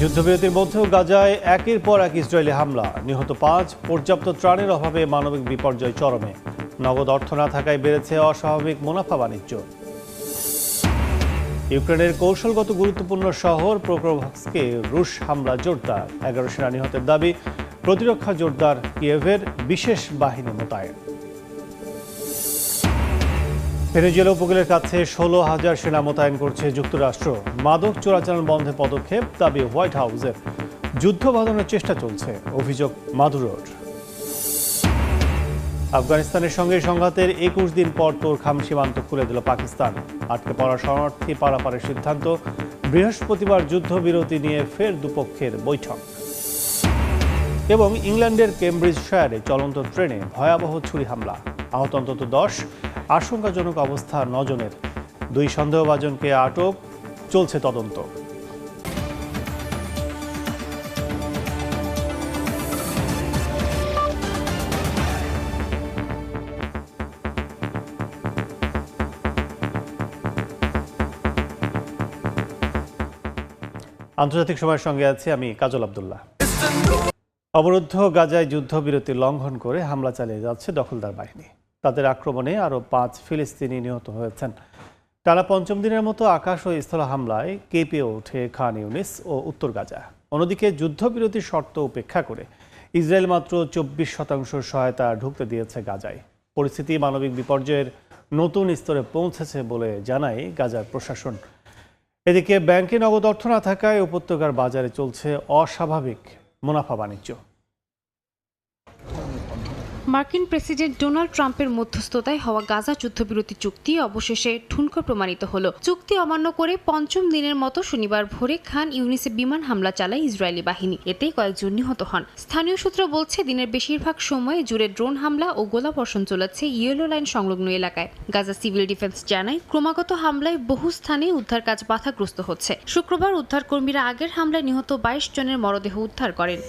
যুদ্ধবিরতির মধ্যেও গাজায় একের পর এক ইসরায়েলি হামলা, নিহত ৫, পর্যাপ্ত ত্রাণের অভাবে মানবিক বিপর্যয় চরমে, নগদ অর্থ না থাকায় বেড়েছে অস্বাভাবিক মুনাফা বাণিজ্য। ইউক্রেনের কৌশলগত গুরুত্বপূর্ণ শহর পোক্রোভস্কে রুশ হামলা জোরদার, ১১ সেনা নিহতের দাবি, প্রতিরক্ষা জোরদার, কিয়েভের বিশেষ বাহিনী মোতায়েন। ভেনেজুয়েলা উপকূলের কাছে ১৬,০০০ সেনা মোতায়েন করছে যুক্তরাষ্ট্র। মাদক চোরাচালান বন্ধে পদক্ষেপ, দাবি হোয়াইট হাউসের। যুদ্ধ বাঁধানোর চেষ্টা চলছে, অভিযোগ মাদুরোর। আফগানিস্তানের সঙ্গে সংঘাতের ২১ দিন পর তোরখাম সীমান্ত খুলে দিল পাকিস্তান। আটকে পড়া শরণার্থী পারাপারের সিদ্ধান্ত। বৃহস্পতিবার যুদ্ধবিরতি নিয়ে ফের দুপক্ষের বৈঠক। এবং ইংল্যান্ডের কেমব্রিজশায়ারে চলন্ত ট্রেনে ভয়াবহ ছুরি হামলা, আহত অন্তত ১০, আশঙ্কাজনক অবস্থা ৯ জনের। ২ সন্দেহভাজনকে আটক, চলছে তদন্ত। আন্তর্জাতিক সময়ের সঙ্গে আছি আমি কাজল আব্দুল্লাহ। অবরুদ্ধ গাজায় যুদ্ধবিরতি লঙ্ঘন করে হামলা চালিয়ে যাচ্ছে দখলদার বাহিনী। তাদের আক্রমণে আরও ৫ ফিলিস্তিনি নিহত হয়েছেন। টানা পঞ্চম দিনের মতো আকাশ ও স্থল হামলায় কেঁপে ওঠে খান ইউনিস ও উত্তর গাজা। অন্যদিকে যুদ্ধবিরতির শর্ত উপেক্ষা করে ইসরায়েল মাত্র ২৪% সহায়তা ঢুকতে দিয়েছে গাজায়। পরিস্থিতি মানবিক বিপর্যয়ের নতুন স্তরে পৌঁছেছে বলে জানায় গাজার প্রশাসন। এদিকে ব্যাংকে নগদ অর্থ না থাকায় উপত্যকার বাজারে চলছে অস্বাভাবিক মুনাফা বাণিজ্য। মার্কিন প্রেসিডেন্ট ডোনাল্ড ট্রাম্পের মধ্যস্থতায় হওয়া গাজা যুদ্ধবিরতি চুক্তি অবশেষে ঠুনকো প্রমাণিত হলো। চুক্তি অমান্য করে পঞ্চম দিনের মতো শনিবার ভোরে খান ইউনিসে বিমান হামলা চালায় ইসরায়েলি বাহিনী। এতে কয়েকজন নিহত হন। স্থানীয় সূত্র বলছে, দিনের বেশিরভাগ সময়ে জুড়ে ড্রোন হামলা ও গোলাবর্ষণ চলেছে ইয়েলো লাইন সংলগ্ন এলাকায়। গাজা সিভিল ডিফেন্স জানায়, ক্রমাগত হামলায় বহু স্থানে উদ্ধার কাজ বাধাগ্রস্ত হচ্ছে। শুক্রবার উদ্ধারকর্মীরা আগের হামলায় নিহত ২২ জনের মরদেহ উদ্ধার করেন।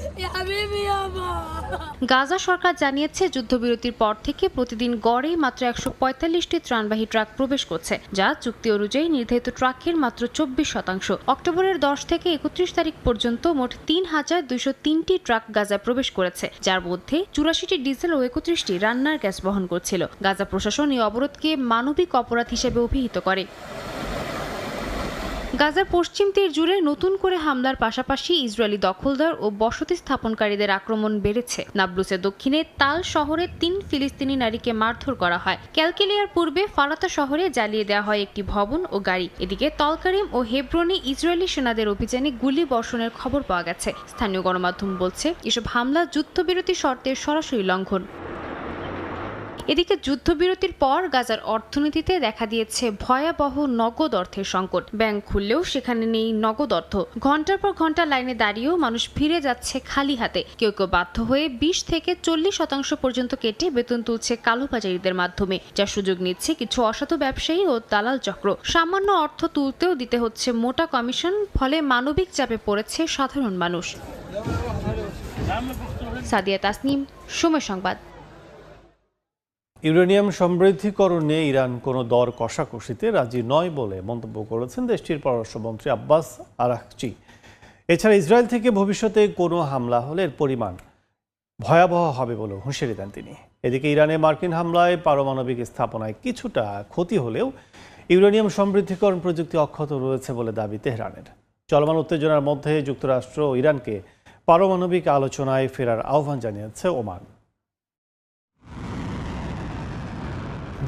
গাজা সরকার জানিয়েছে, যুদ্ধবিরতির পর থেকে প্রতিদিন গড়ে মাত্র ১৪৫টি ত্রাণবাহী ট্রাক প্রবেশ করছে, যা চুক্তি অনুযায়ী নির্ধারিত ট্রাকের মাত্র ২৪%। অক্টোবরের ১০ থেকে ৩১ তারিখ পর্যন্ত মোট ৩,২০৩টি ট্রাক গাজায় প্রবেশ করেছে, যার মধ্যে ৮৪টি ডিজেল ও ৩১টি রান্নার গ্যাস বহন করছিল। গাজা প্রশাসন এই অবরোধকে মানবিক অপরাধ হিসেবে অভিহিত করে। গাজার পশ্চিম তীর জুড়ে নতুন করে হামলার পাশাপাশি ইসরায়েলি দখলদার ও বসতি স্থাপনকারীদের আক্রমণ বেড়েছে। নাবলুসের দক্ষিণে তাল শহরে ৩ ফিলিস্তিনি নারীকে মারধর করা হয়। ক্যালকিলিয়ার পূর্বে ফালাতা শহরে জ্বালিয়ে দেওয়া হয় একটি ভবন ও গাড়ি। এদিকে তলকারিম ও হেব্রনে ইসরায়েলি সেনাদের অভিযানে গুলি বর্ষণের খবর পাওয়া গেছে। স্থানীয় গণমাধ্যম বলছে, এসব হামলা যুদ্ধবিরতি শর্তের সরাসরি লঙ্ঘন। এদিকে যুদ্ধবিরতির পর গাজার অর্থনীতিতে দেখা দিয়েছে ভয়াবহ নগদ অর্থের সংকট। ব্যাংক খুললেও সেখানে নেই নগদ অর্থ। ঘন্টার পর ঘন্টা লাইনে দাঁড়িয়েও মানুষ ফিরে যাচ্ছে খালি হাতে। কেউ কেউ বাধ্য হয়ে ২০ থেকে ৪০% পর্যন্ত কেটে বেতন তুলছে কালোবাজারিদের মাধ্যমে, যার সুযোগ নিচ্ছে কিছু অসাধু ব্যবসায়ী ও দালাল চক্র। সামান্য অর্থ তুলতেও দিতে হচ্ছে মোটা কমিশন, ফলে মানবিক চাপে পড়েছে সাধারণ মানুষ। সাদিয়া তাসনিম, সময় সংবাদ। ইউরেনিয়াম সমৃদ্ধিকরণে ইরান কোনো দর কষাকষিতে রাজি নয় বলে মন্তব্য করেছেন দেশটির পররাষ্ট্রমন্ত্রী আব্বাস আরাকচি। এছাড়া ইসরায়েল থেকে ভবিষ্যতে কোনো হামলা হলে এর পরিমাণ ভয়াবহ হবে বলে হুঁশিয়ারি দেন তিনি। এদিকে ইরানে মার্কিন হামলায় পারমাণবিক স্থাপনায় কিছুটা ক্ষতি হলেও ইউরেনিয়াম সমৃদ্ধিকরণ প্রযুক্তি অক্ষত রয়েছে বলে দাবি তেহরানের। চলমান উত্তেজনার মধ্যে যুক্তরাষ্ট্র ও ইরানকে পারমাণবিক আলোচনায় ফেরার আহ্বান জানিয়েছে ওমান।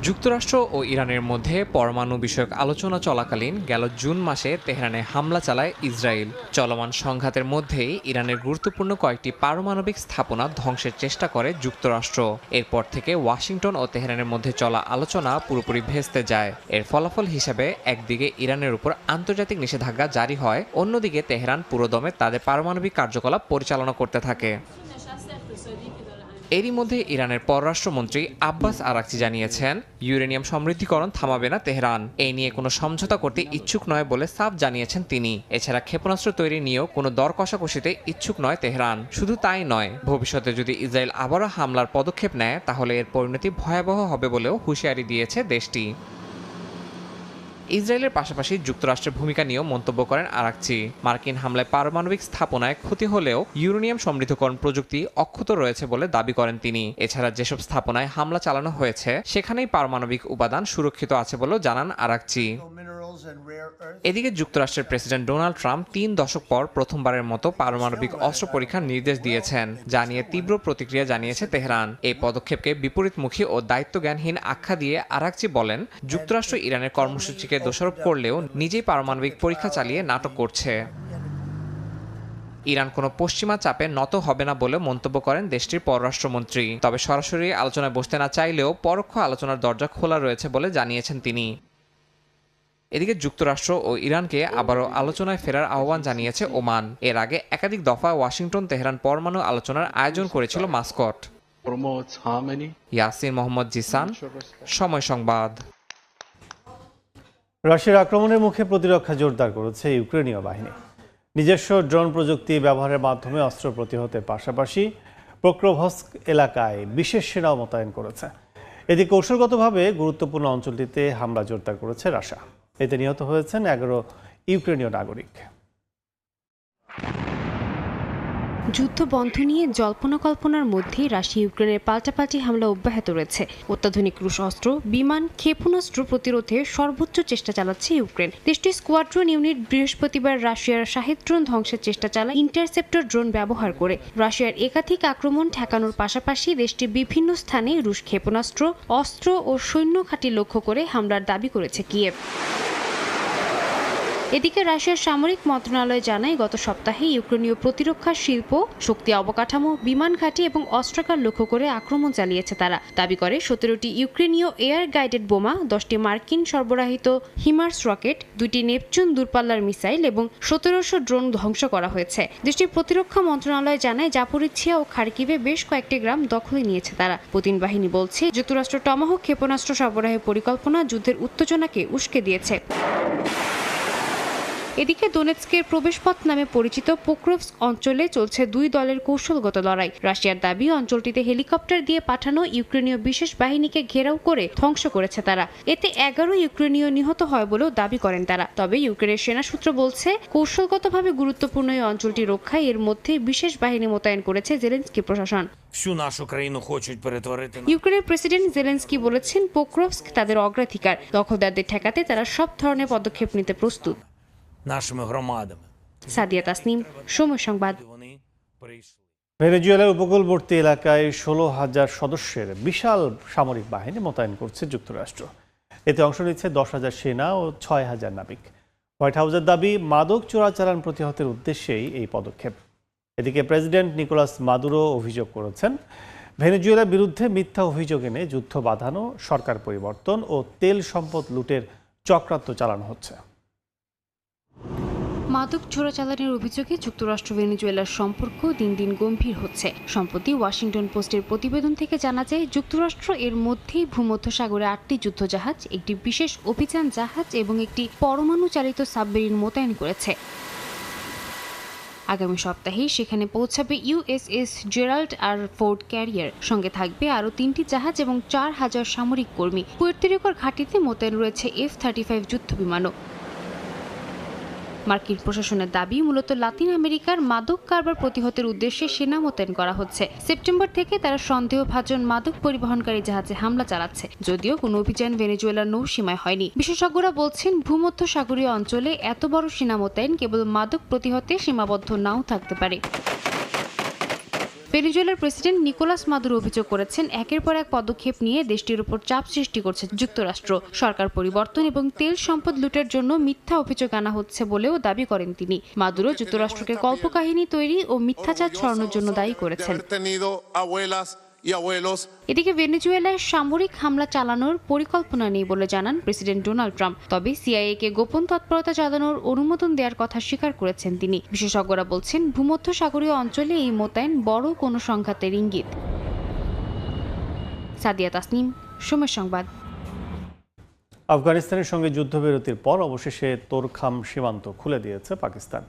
যুক্তরাষ্ট্র ও ইরানের মধ্যে পরমাণু বিষয়ক আলোচনা চলাকালীন গেল জুন মাসে তেহরানে হামলা চালায় ইসরায়েল। চলমান সংঘাতের মধ্যেই ইরানের গুরুত্বপূর্ণ কয়েকটি পারমাণবিক স্থাপনা ধ্বংসের চেষ্টা করে যুক্তরাষ্ট্র। এরপর থেকে ওয়াশিংটন ও তেহরানের মধ্যে চলা আলোচনা পুরোপুরি ভেস্তে যায়। এর ফলাফল হিসেবে একদিকে ইরানের উপর আন্তর্জাতিক নিষেধাজ্ঞা জারি হয়, অন্যদিকে তেহরান পুরোদমে তাদের পারমাণবিক কার্যকলাপ পরিচালনা করতে থাকে। এরই মধ্যে ইরানের পররাষ্ট্রমন্ত্রী আব্বাস আরাকচি জানিয়েছেন, ইউরেনিয়াম সমৃদ্ধিকরণ থামাবে না তেহরান। এই নিয়ে কোনো সমঝোতা করতে ইচ্ছুক নয় বলে সাফ জানিয়েছেন তিনি। এছাড়া ক্ষেপণাস্ত্র তৈরি নিয়েও কোনো দর কষাকষিতে ইচ্ছুক নয় তেহরান। শুধু তাই নয়, ভবিষ্যতে যদি ইসরায়েল আবারও হামলার পদক্ষেপ নেয় তাহলে এর পরিণতি ভয়াবহ হবে বলেও হুঁশিয়ারি দিয়েছে দেশটি। ইসরায়েলের পাশাপাশি যুক্তরাষ্ট্রের ভূমিকা নিয়েও মন্তব্য করেন আরাকচি। মার্কিন হামলায় পারমাণবিক স্থাপনায় ক্ষতি হলেও ইউরেনিয়াম সমৃদ্ধকরণ প্রযুক্তি অক্ষত রয়েছে বলে দাবি করেন তিনি। এছাড়া যেসব স্থাপনায় হামলা চালানো হয়েছে সেখানেই পারমাণবিক উপাদান সুরক্ষিত আছে বলেও জানান আরাকচি। এদিকে যুক্তরাষ্ট্রের প্রেসিডেন্ট ডোনাল্ড ট্রাম্প 3 দশক পর প্রথমবারের মতো পারমাণবিক অস্ত্র পরীক্ষার নির্দেশ দিয়েছেন, যা নিয়ে তীব্র প্রতিক্রিয়া জানিয়েছে তেহরান। এই পদক্ষেপকে বিপরীতমুখী ও দায়িত্বজ্ঞানহীন আখ্যা দিয়ে আরাকচি বলেন, যুক্তরাষ্ট্র ইরানের কর্মসূচিকে দোষারোপ করলেও নিজেই পারমাণবিক পরীক্ষা চালিয়ে নাটক করছে। ইরান কোনো পশ্চিমা চাপে নত হবে না বলে মন্তব্য করেন দেশটির পররাষ্ট্রমন্ত্রী। তবে সরাসরি আলোচনায় বসতে না চাইলেও পরোক্ষ আলোচনার দরজা খোলা রয়েছে বলে জানিয়েছেন তিনি। এদিকে যুক্তরাষ্ট্র ও ইরানকে আবারও আলোচনায় ফেরার আহ্বান জানিয়েছে ওমান। এর আগে একাধিক দফা ওয়াশিংটন তেহরান পরমাণু আলোচনার আয়োজন করেছিল মাস্কট। ইয়াসিন মোহাম্মদ জিসান, সময় সংবাদ। রাশিয়ার আক্রমণের মুখে প্রতিরক্ষা জোরদার করেছে ইউক্রেনীয় বাহিনী। নিজস্ব ড্রোন প্রযুক্তি ব্যবহারের মাধ্যমে অস্ত্র প্রতিহতের পাশাপাশি পোক্রোভস্ক এলাকায় বিশেষ সেনাও মোতায়েন করেছে। এদিকে কৌশলগতভাবে গুরুত্বপূর্ণ অঞ্চলটিতে হামলা জোরদার করেছে রাশিয়া। এতে নিহত হয়েছেন 11 ইউক্রেনীয় নাগরিক। যুদ্ধ বন্ধ নিয়ে জল্পনা কল্পনার মধ্যেই রাশিয়া ইউক্রেনের পাল্টাপাল্টি হামলা অব্যাহত রয়েছে। অত্যাধুনিক রুশ অস্ত্র, বিমান, ক্ষেপণাস্ত্র প্রতিরোধে সর্বোচ্চ চেষ্টা চালাচ্ছে ইউক্রেন। দেশটির স্কোয়াড্রন ইউনিট বৃহস্পতিবার রাশিয়ার শাহেদ ড্রোন ধ্বংসের চেষ্টা চালায় ইন্টারসেপ্টর ড্রোন ব্যবহার করে। রাশিয়ার একাধিক আক্রমণ ঠেকানোর পাশাপাশি দেশটির বিভিন্ন স্থানে রুশ ক্ষেপণাস্ত্র, অস্ত্র ও সৈন্য ঘাঁটি লক্ষ্য করে হামলার দাবি করেছে কিয়েভ। এদিকে রাশিয়ার সামরিক মন্ত্রণালয় জানায়, গত সপ্তাহে ইউক্রেনীয় প্রতিরক্ষা শিল্প, শক্তি অবকাঠামো, বিমান ঘাঁটি এবং অস্ত্রাগার লক্ষ্য করে আক্রমণ চালিয়েছে তারা। দাবি করে 17টি ইউক্রেনীয় এয়ার গাইডেড বোমা, 10টি মার্কিন সরবরাহিত হিমার্স রকেট, 2টি নেপচুন দূরপাল্লার মিসাইল এবং 1700 ড্রোন ধ্বংস করা হয়েছে। দেশটির প্রতিরক্ষা মন্ত্রণালয় জানায়, জাপোরিঝিয়া ও খার্কিভে বেশ কয়েকটি গ্রাম দখলে নিয়েছে তারা। পুতিন বাহিনী বলছে, যুক্তরাষ্ট্র টমাহক ক্ষেপণাস্ত্র সরবরাহের পরিকল্পনা যুদ্ধের উত্তেজনাকে উস্কে দিয়েছে। এদিকে দোনেৎস্কের প্রবেশপথ নামে পরিচিত পোক্রোভস্ক অঞ্চলে চলছে 2 দলের কৌশলগত লড়াই। রাশিয়ার দাবি, অঞ্চলটিতে হেলিকপ্টার দিয়ে পাঠানো ইউক্রেনীয় বিশেষ বাহিনীকে ঘেরাও করে ধ্বংস করেছে তারা। এতে 11 ইউক্রেনীয় নিহত হয় বলেও দাবি করেন তারা। তবে ইউক্রেনের সেনা সূত্র বলছে, কৌশলগতভাবে গুরুত্বপূর্ণ এই অঞ্চলটি রক্ষায় এর মধ্যে বিশেষ বাহিনী মোতায়েন করেছে জেলেনস্কি প্রশাসন। ইউক্রেনের প্রেসিডেন্ট জেলেনস্কি বলেছেন, পোক্রোভস্ক তাদের অগ্রাধিকার। দখলদারদের ঠেকাতে তারা সব ধরনের পদক্ষেপ নিতে প্রস্তুত। সাদিয়া তাসনিম, সময় সংবাদ। ভেনেজুয়েলার উপকূলবর্তী এলাকায় 16,000 সদস্যের বিশাল সামরিক বাহিনী মোতায়েন করছে যুক্তরাষ্ট্র। এতে অংশ নিচ্ছে 10,000 সেনা ও 6,000 নাবিক। হোয়াইট হাউসের দাবি, মাদক চোরাচালান প্রতিহতের উদ্দেশ্যেই এই পদক্ষেপ। এদিকে প্রেসিডেন্ট নিকোলাস মাদুরো অভিযোগ করেছেন, ভেনেজুয়েলার বিরুদ্ধে মিথ্যা অভিযোগ এনে যুদ্ধ বাঁধানো, সরকার পরিবর্তন ও তেল সম্পদ লুটের চক্রান্ত চালানো হচ্ছে। মাদক চোরাচালানের অভিযোগে যুক্তরাষ্ট্র ভেনেজুয়েলার সম্পর্ক দিন দিন গম্ভীর হচ্ছে। সম্প্রতি ওয়াশিংটন পোস্টের প্রতিবেদন থেকে জানা যায়, যুক্তরাষ্ট্র এর মধ্যেই ভূমধ্যসাগরে 8টি যুদ্ধজাহাজ, একটি বিশেষ অভিযান জাহাজ এবং একটি পরমাণু চালিত সাবমেরিন মোতায়েন করেছে। আগামী সপ্তাহেই সেখানে পৌঁছাবে USS Gerald R Ford carrier. সঙ্গে থাকবে আরও 3টি জাহাজ এবং 4,000 সামরিক কর্মী। পুয়ের্তো রিকোর ঘাঁটিতে মোতায়েন রয়েছে F-35 যুদ্ধবিমানও। মার্কিন প্রশাসনের দাবি, মূলত লাতিন আমেরিকার মাদক কারবার প্রতিহতের উদ্দেশ্যে সেনা মোতায়েন করা হচ্ছে। সেপ্টেম্বর থেকে তারা সন্দেহভাজন মাদক পরিবহনকারী জাহাজে হামলা চালাচ্ছে, যদিও কোনো অভিযান ভেনেজুয়েলার নৌসীমায় হয়নি। বিশেষজ্ঞরা বলছেন, ভূমধ্যসাগরীয় অঞ্চলে এত বড় সেনা মোতায়েন কেবল মাদক প্রতিহতে সীমাবদ্ধ নাও থাকতে পারে। ভেনেজুয়েলার প্রেসিডেন্ট নিকোলাস মাদুরো অভিযোগ করেছেন, একের পর এক পদক্ষেপ নিয়ে দেশটির উপর চাপ সৃষ্টি করছে যুক্তরাষ্ট্র। সরকার পরিবর্তন এবং তেল সম্পদ লুটের জন্য মিথ্যা অভিযোগ আনা হচ্ছে বলেও দাবি করেন তিনি। মাদুরো যুক্তরাষ্ট্রকে কল্পকাহিনী তৈরি ও মিথ্যাচার ছড়ানোর জন্য দায়ী করেছেন। এদিকে ভেনেজুয়েলায় সামরিক হামলা চালানোর পরিকল্পনা নেই বলে জানান প্রেসিডেন্ট ডোনাল্ড ট্রাম্প। তবে সিআইএ-কে গোপন তৎপরতা চালানোর অনুমোদন দেওয়ার কথা স্বীকার করেছেন তিনি। বিশেষজ্ঞরা বলছেন, ভূমধ্যসাগরীয় অঞ্চলে এই মোতায়েন বড় কোনো সংঘাতের ইঙ্গিত। সাদিয়া তাসনিম, সময় সংবাদ। আফগানিস্তানের সঙ্গে যুদ্ধবিরতির পর অবশেষে তোরখাম সীমান্ত খুলে দিয়েছে পাকিস্তান।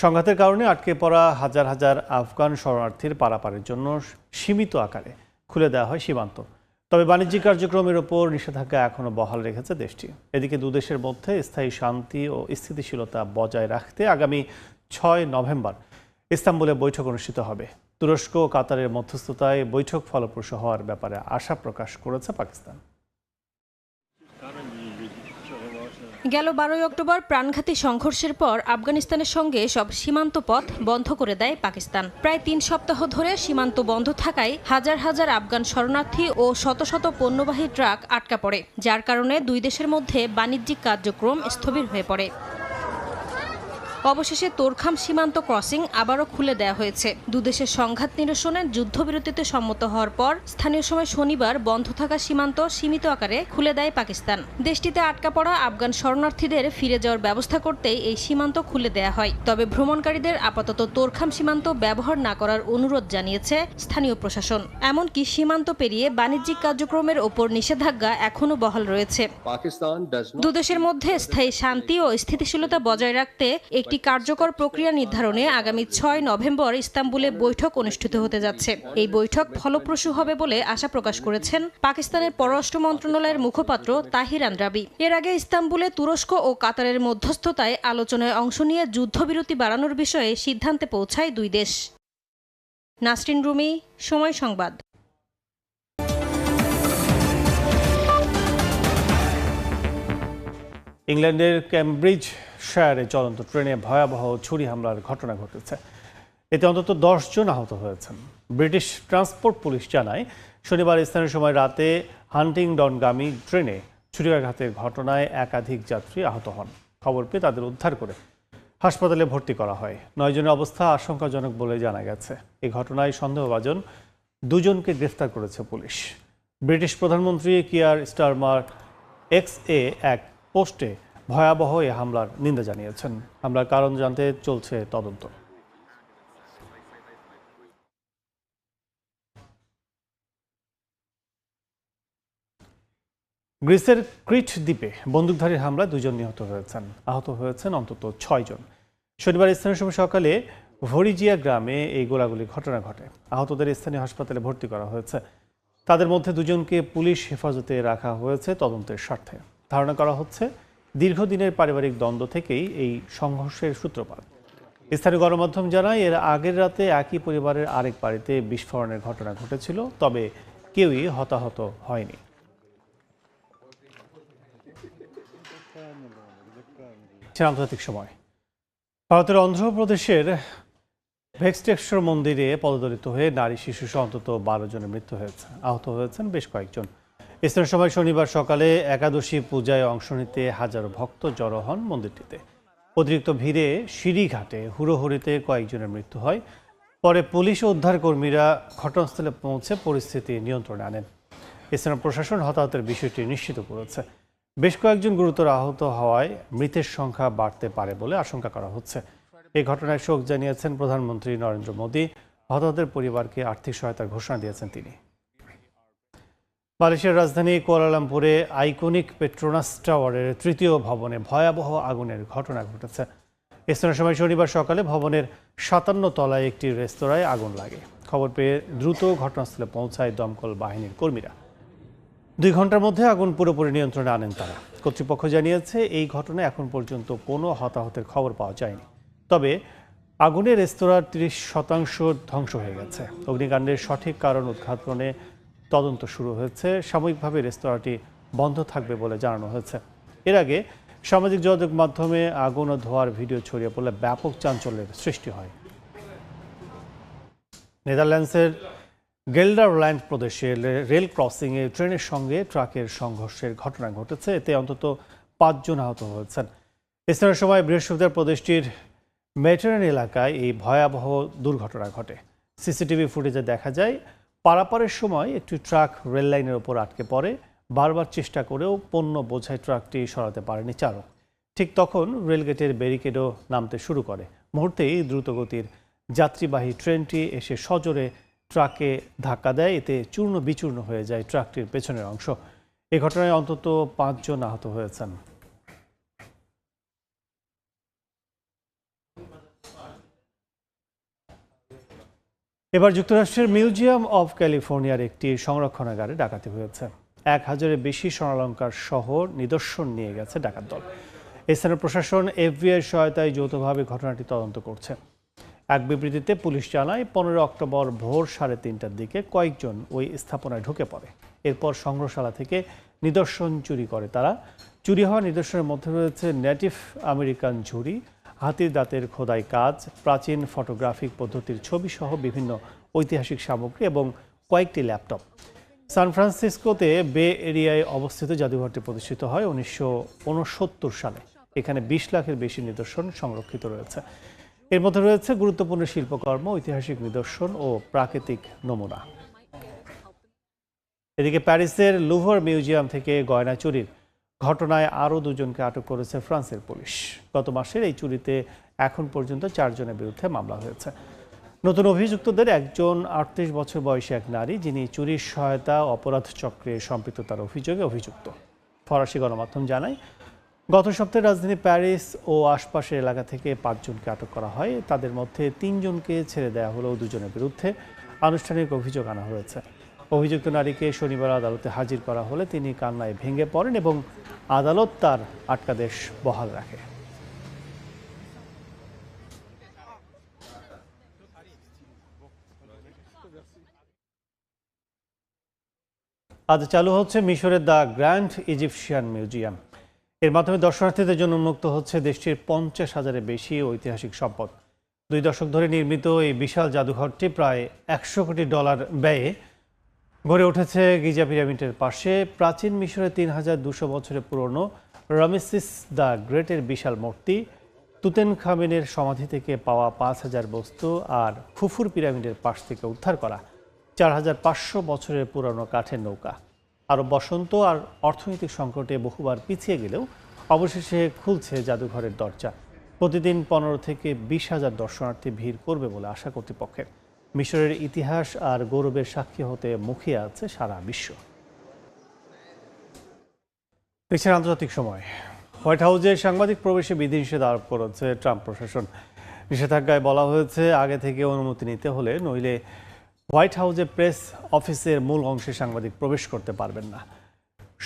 সংঘাতের কারণে আটকে পড়া হাজার হাজার আফগান শরণার্থীর পারাপারের জন্য সীমিত আকারে খুলে দেওয়া হয় সীমান্ত। তবে বাণিজ্যিক কার্যক্রমের ওপর নিষেধাজ্ঞা এখনও বহাল রেখেছে দেশটি। এদিকে দুদেশের মধ্যে স্থায়ী শান্তি ও স্থিতিশীলতা বজায় রাখতে আগামী 6 নভেম্বর ইস্তাম্বুলে বৈঠক অনুষ্ঠিত হবে। তুরস্ক ও কাতারের মধ্যস্থতায় বৈঠক ফলপ্রসূ হওয়ার ব্যাপারে আশা প্রকাশ করেছে পাকিস্তান। গেল 12 অক্টোবর প্রাণঘাতী সংঘর্ষের পর আফগানিস্তানের সঙ্গে সব সীমান্ত পথ বন্ধ করে দেয় পাকিস্তান। প্রায় 3 সপ্তাহ ধরে সীমান্ত বন্ধ থাকায় হাজার হাজার আফগান শরণার্থী ও শত শত পণ্যবাহী ট্রাক আটকা পড়ে, যার কারণে দুই দেশের মধ্যে বাণিজ্যিক কার্যক্রম স্থবির হয়ে পড়ে। অবশেষে তোরখাম সীমান্ত ক্রসিং আবারও খুলে দেওয়া হয়েছে। দুদেশের সংঘাত নিরসনের যুদ্ধবিরতিতে সম্মত হওয়ার পর স্থানীয় সময় শনিবার বন্ধ থাকা সীমান্ত সীমিত আকারে খুলে দেয় পাকিস্তান। দেশটিতে আটকা পড়া আফগান শরণার্থীদের ফিরে যাওয়ার ব্যবস্থা করতেই এই সীমান্ত খুলে দেওয়া হয়। তবে ভ্রমণকারীদের আপাতত তোরখাম সীমান্ত ব্যবহার না করার অনুরোধ জানিয়েছে স্থানীয় প্রশাসন। এমনকি সীমান্ত পেরিয়ে বাণিজ্যিক কার্যক্রমের ওপর নিষেধাজ্ঞা এখনও বহাল রয়েছে। দুদেশের মধ্যে স্থায়ী শান্তি ও স্থিতিশীলতা বজায় রাখতে একটি কার্যকর প্রক্রিয়া নির্ধারণে আগামী 6 নভেম্বর ইস্তাম্বুলে বৈঠক অনুষ্ঠিত হতে যাচ্ছে। এই বৈঠক ফলপ্রসূ হবে বলে আশা প্রকাশ করেছেন পাকিস্তানের পররাষ্ট্র মন্ত্রণালয়ের মুখপাত্র তাহির আন্দ্রাবি। এর আগে ইস্তাম্বুলে তুরস্ক ও কাতারের মধ্যস্থতায় আলোচনায় অংশ নিয়ে যুদ্ধবিরতি বাড়ানোর বিষয়ে সিদ্ধান্তে পৌঁছায় দুই দেশ। নাসরিন রুমি, সময় সংবাদ। ইংল্যান্ডের ক্যামব্রিজ শায়ারে চলন্ত ট্রেনে ভয়াবহ ছুরি হামলার ঘটনা ঘটেছে। এতে অন্তত 10 জন আহত হয়েছেন। ব্রিটিশ ট্রান্সপোর্ট পুলিশ জানায়, শনিবার স্থানীয় সময় রাতে হান্টিংডনগামী ট্রেনে ছুরিকাঘাতের ঘটনায় একাধিক যাত্রী আহত হন। খবর পেয়ে তাদের উদ্ধার করে হাসপাতালে ভর্তি করা হয়। 9 জনের অবস্থা আশঙ্কাজনক বলে জানা গেছে। এই ঘটনায় সন্দেহভাজন 2 জনকে গ্রেফতার করেছে পুলিশ। ব্রিটিশ প্রধানমন্ত্রী কিয়ার স্টারমার এক্সে এক পোস্টে ভয়াবহ এই হামলার নিন্দা জানিয়েছেন। হামলার কারণ জানতে চলছে তদন্ত। গ্রিসের ক্রিট দ্বীপে বন্দুকধারীর হামলায় 2 জন নিহত হয়েছেন। আহত হয়েছেন অন্তত 6 জন। শনিবার স্থানীয় সময় সকালে ভরিজিয়া গ্রামে এই গোলাগুলির ঘটনা ঘটে। আহতদের স্থানীয় হাসপাতালে ভর্তি করা হয়েছে। তাদের মধ্যে 2 জনকে পুলিশ হেফাজতে রাখা হয়েছে তদন্তের স্বার্থে। ধারণা করা হচ্ছে দীর্ঘদিনের পারিবারিক দ্বন্দ্ব থেকেই এই সংঘর্ষের সূত্রপাত। স্থানীয় গণমাধ্যম জানায়, এর আগের রাতে একই পরিবারের আরেক বাড়িতে বিস্ফোরণের ঘটনা ঘটেছিল, তবে কেউই হতাহত হয়নি। আন্তর্জাতিক সময়। ভারতের অন্ধ্রপ্রদেশের ভেঙ্কটেশ্বর মন্দিরে পদদলিত হয়ে নারী শিশু সহ অন্তত 12 জনের মৃত্যু হয়েছে। আহত হয়েছেন বেশ কয়েকজন। স্থানীয় সময় শনিবার সকালে একাদশী পূজায় অংশ নিতে হাজারো ভক্ত জড়ো হন মন্দিরটিতে। অতিরিক্ত ভিড়ে সিঁড়িঘাটে হুড়োহুড়িতে কয়েকজনের মৃত্যু হয়। পরে পুলিশ ও উদ্ধারকর্মীরা ঘটনাস্থলে পৌঁছে পরিস্থিতি নিয়ন্ত্রণে আনেন। স্থানীয় প্রশাসন হতাহতের বিষয়টি নিশ্চিত করেছে। বেশ কয়েকজন গুরুতর আহত হওয়ায় মৃতের সংখ্যা বাড়তে পারে বলে আশঙ্কা করা হচ্ছে। এই ঘটনায় শোক জানিয়েছেন প্রধানমন্ত্রী নরেন্দ্র মোদী। হতাহতের পরিবারকে আর্থিক সহায়তার ঘোষণা দিয়েছেন তিনি। মালয়েশিয়ার রাজধানী কুয়ালালামপুরে আইকনিক পেট্রোনাস টাওয়ারের 3য় ভবনে ভয়াবহ আগুনের ঘটনা ঘটেছে। স্থানীয় সময় শনিবার সকালে ভবনের 57 তলায় একটি রেস্তোরাঁয় আগুন লাগে। খবর পেয়ে দ্রুত ঘটনাস্থলে পৌঁছায় দমকল বাহিনীর কর্মীরা। 2 ঘন্টার মধ্যে আগুন পুরোপুরি নিয়ন্ত্রণে আনেন তারা। কর্তৃপক্ষ জানিয়েছে, এই ঘটনায় এখন পর্যন্ত কোনো হতাহতের খবর পাওয়া যায়নি। তবে আগুনে রেস্তোরাঁর 30% ধ্বংস হয়ে গেছে। অগ্নিকাণ্ডের সঠিক কারণ উদ্ঘাটনে তদন্ত শুরু হয়েছে। সাময়িকভাবে রেস্তোরাঁটি বন্ধ থাকবে বলে জানানো হয়েছে। এর আগে সামাজিক যোগাযোগ মাধ্যমে আগুন ও ধোঁয়ার ভিডিও ছড়িয়ে পড়লে ব্যাপক চাঞ্চল্যের সৃষ্টি হয়। নেদারল্যান্ডসের গেল্ডারল্যান্ড প্রদেশে রেল ক্রসিংয়ে ট্রেনের সঙ্গে ট্রাকের সংঘর্ষের ঘটনা ঘটেছে। এতে অন্তত 5 জন আহত হয়েছেন। স্থানীয় সময় বৃহস্পতিবার প্রদেশটির মেটেরান এলাকায় এই ভয়াবহ দুর্ঘটনা ঘটে। সিসিটিভি ফুটেজে দেখা যায়, পারাপারের সময় একটি ট্রাক রেল লাইনের ওপর আটকে পড়ে। বারবার চেষ্টা করেও পণ্য বোঝাই ট্রাকটি সরাতে পারেনি চালক। ঠিক তখন রেলগেটের ব্যারিকেডও নামতে শুরু করে। মুহূর্তেই দ্রুতগতির যাত্রীবাহী ট্রেনটি এসে সজোরে ট্রাকে ধাক্কা দেয়। এতে চূর্ণ বিচূর্ণ হয়ে যায় ট্রাকটির পেছনের অংশ। এ ঘটনায় অন্তত 5 জন আহত হয়েছেন। এবার যুক্তরাষ্ট্রের মিউজিয়াম অব ক্যালিফোর্নিয়ার একটি সংরক্ষণাগারে ডাকাতি হয়েছে। 1000-এর বেশি স্বর্ণালংকার সহ নিদর্শন নিয়ে গেছে ডাকাত দল। স্থানীয় প্রশাসন এফবিআই সহায়তায় যৌথভাবে ঘটনাটি তদন্ত করছে। এক বিবৃতিতে পুলিশ জানায় 15 অক্টোবর ভোর 3:30টার দিকে কয়েকজন ওই স্থাপনায় ঢুকে পড়ে। এরপর সংগ্রহশালা থেকে নিদর্শন চুরি করে তারা। চুরি হওয়া নিদর্শনের মধ্যে রয়েছে নেটিভ আমেরিকান ঝুড়ি, হাতির দাঁতের খোদাই কাজ, প্রাচীন ফটোগ্রাফিক পদ্ধতির ছবি সহ বিভিন্ন ঐতিহাসিক সামগ্রী এবং কয়েকটি ল্যাপটপ। সান ফ্রান্সিসকোতে বে এরিয়ায় অবস্থিত জাদুঘরটি প্রতিষ্ঠিত হয় 1969 সালে। এখানে 20 লাখের বেশি নিদর্শন সংরক্ষিত রয়েছে। এর মধ্যে রয়েছে গুরুত্বপূর্ণ শিল্পকর্ম, ঐতিহাসিক নিদর্শন ও প্রাকৃতিক নমুনা। এদিকে প্যারিসের লুভর মিউজিয়াম থেকে গয়না চুরির ঘটনায় আরও 2 জনকে আটক করেছে ফ্রান্সের পুলিশ। গত মাসের এই চুরিতে এখন পর্যন্ত 4 জনের বিরুদ্ধে মামলা হয়েছে। নতুন অভিযুক্তদের একজন 38 বছর বয়সী এক নারী, যিনি চুরির সহায়তা অপরাধ চক্রে সম্পৃক্ততার অভিযোগে অভিযুক্ত। ফরাসি গণমাধ্যম জানায়, গত সপ্তাহে রাজধানী প্যারিস ও আশপাশের এলাকা থেকে 5 জনকে আটক করা হয়। তাদের মধ্যে 3 জনকে ছেড়ে দেওয়া হলেও 2 জনের বিরুদ্ধে আনুষ্ঠানিক অভিযোগ আনা হয়েছে। অভিযুক্ত নারীকে শনিবার আদালতে হাজির করা হলে তিনি কান্নায় ভেঙে পড়েন এবং আদালত তার আটকাদেশ বহাল রাখে। আজ চালু হচ্ছে মিশরের দ্য গ্র্যান্ড ইজিপশিয়ান মিউজিয়াম। এর মাধ্যমে দর্শনার্থীদের জন্য উন্মুক্ত হচ্ছে দেশটির 50,000-এর বেশি ঐতিহাসিক সম্পদ। 2 দশক ধরে নির্মিত এই বিশাল জাদুঘরটি প্রায় $100 কোটি ব্যয়ে গড়ে উঠেছে গিজা পিরামিডের পাশে। প্রাচীন মিশরের 3200 বছরের পুরনো রামেসিস দ্য গ্রেটের বিশাল মূর্তি, তুতেনখামেনের সমাধি থেকে পাওয়া 5000 বস্তু আর খুফুর পিরামিডের পাশ থেকে উদ্ধার করা 4500 বছরের পুরনো কাঠের নৌকা। আরব বসন্ত আর অর্থনৈতিক সংকটে বহুবার পিছিয়ে গেলেও অবশেষে খুলছে জাদুঘরের দরজা। প্রতিদিন 15 থেকে 20,000 দর্শনার্থী ভিড় করবে বলে আশা কর্তৃপক্ষের। মিশরের ইতিহাস আর গৌরবের সাক্ষী হতে মুখিয়ে আছে সারা বিশ্ব। দেশের আন্তর্জাতিক সময়, হোয়াইট হাউসে সাংবাদিক প্রবেশে বিধিনিষেধ আরোপ করেছে ট্রাম্প প্রশাসন। নিষেধাজ্ঞায় বলা হয়েছে, আগে থেকে অনুমতি নিতে হলে, নইলে হোয়াইট হাউসে প্রেস অফিসের মূল অংশে সাংবাদিক প্রবেশ করতে পারবেন না।